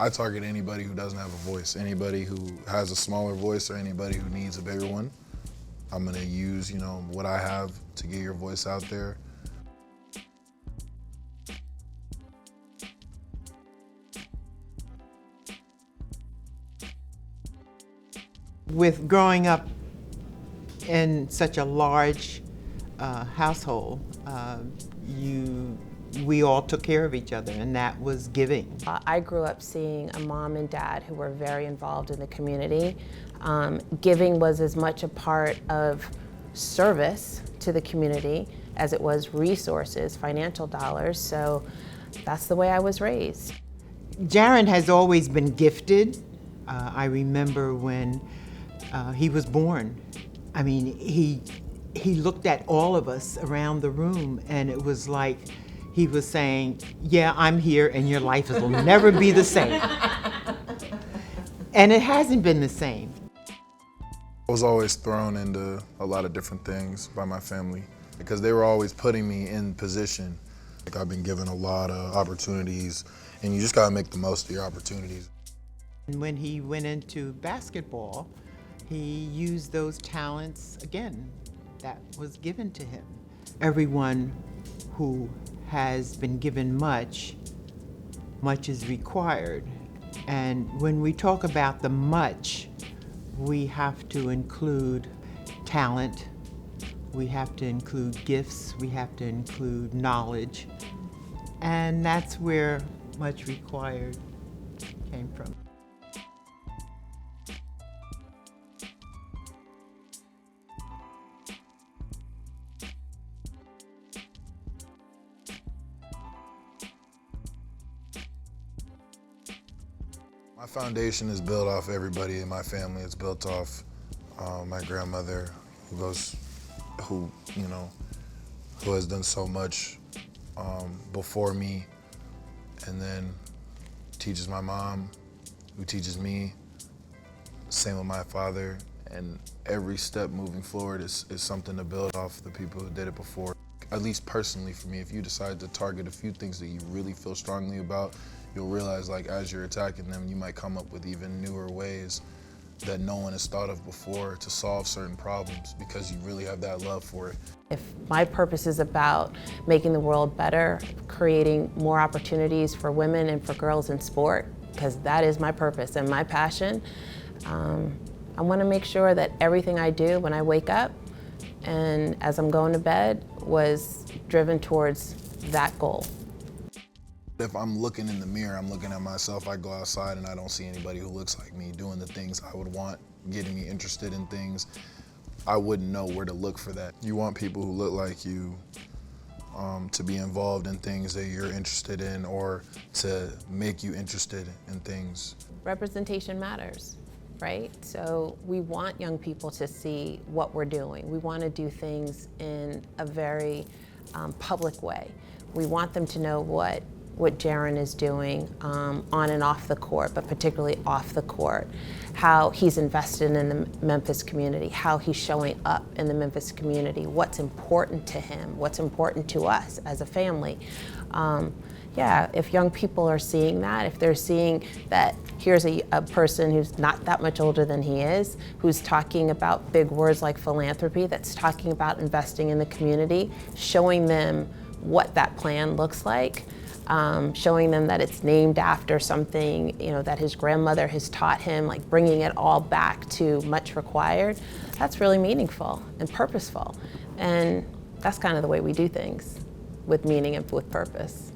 I target anybody who doesn't have a voice, anybody who has a smaller voice or anybody who needs a bigger one. I'm gonna use, what I have to get your voice out there. With growing up in such a large household, we all took care of each other, and that was giving. I grew up seeing a mom and dad who were very involved in the community. Giving was as much a part of service to the community as it was resources, financial dollars, so that's the way I was raised. Jaren has always been gifted. I remember when he was born. I mean, he looked at all of us around the room, and it was like he was saying, yeah, I'm here and your life will never be the same. And it hasn't been the same. I was always thrown into a lot of different things by my family because they were always putting me in position. I've been given a lot of opportunities, and you just gotta make the most of your opportunities. And when he went into basketball, he used those talents again that was given to him. Everyone who has been given much is required. And when we talk about the much, we have to include talent, we have to include gifts, we have to include knowledge, and that's where much required came from. My foundation is built off everybody in my family. It's built off my grandmother, who has done so much before me, and then teaches my mom, who teaches me. Same with my father, and every step moving forward is something to build off the people who did it before. At least personally for me, if you decide to target a few things that you really feel strongly about, you'll realize, like, as you're attacking them, you might come up with even newer ways that no one has thought of before to solve certain problems because you really have that love for it. If my purpose is about making the world better, creating more opportunities for women and for girls in sport, because that is my purpose and my passion, I want to make sure that everything I do when I wake up and as I'm going to bed was driven towards that goal. If I'm looking in the mirror, I'm looking at myself, I go outside and I don't see anybody who looks like me doing the things I would want, getting me interested in things, I wouldn't know where to look for that. You want people who look like you to be involved in things that you're interested in or to make you interested in things. Representation matters, right? So we want young people to see what we're doing. We want to do things in a very public way. We want them to know what Jaren is doing on and off the court, but particularly off the court, how he's invested in the Memphis community, how he's showing up in the Memphis community, what's important to him, what's important to us as a family. Yeah, if young people are seeing that, if they're seeing that here's a person who's not that much older than he is, who's talking about big words like philanthropy, that's talking about investing in the community, showing them what that plan looks like, showing them that it's named after something, that his grandmother has taught him, like bringing it all back to much required, that's really meaningful and purposeful. And that's kind of the way we do things, with meaning and with purpose.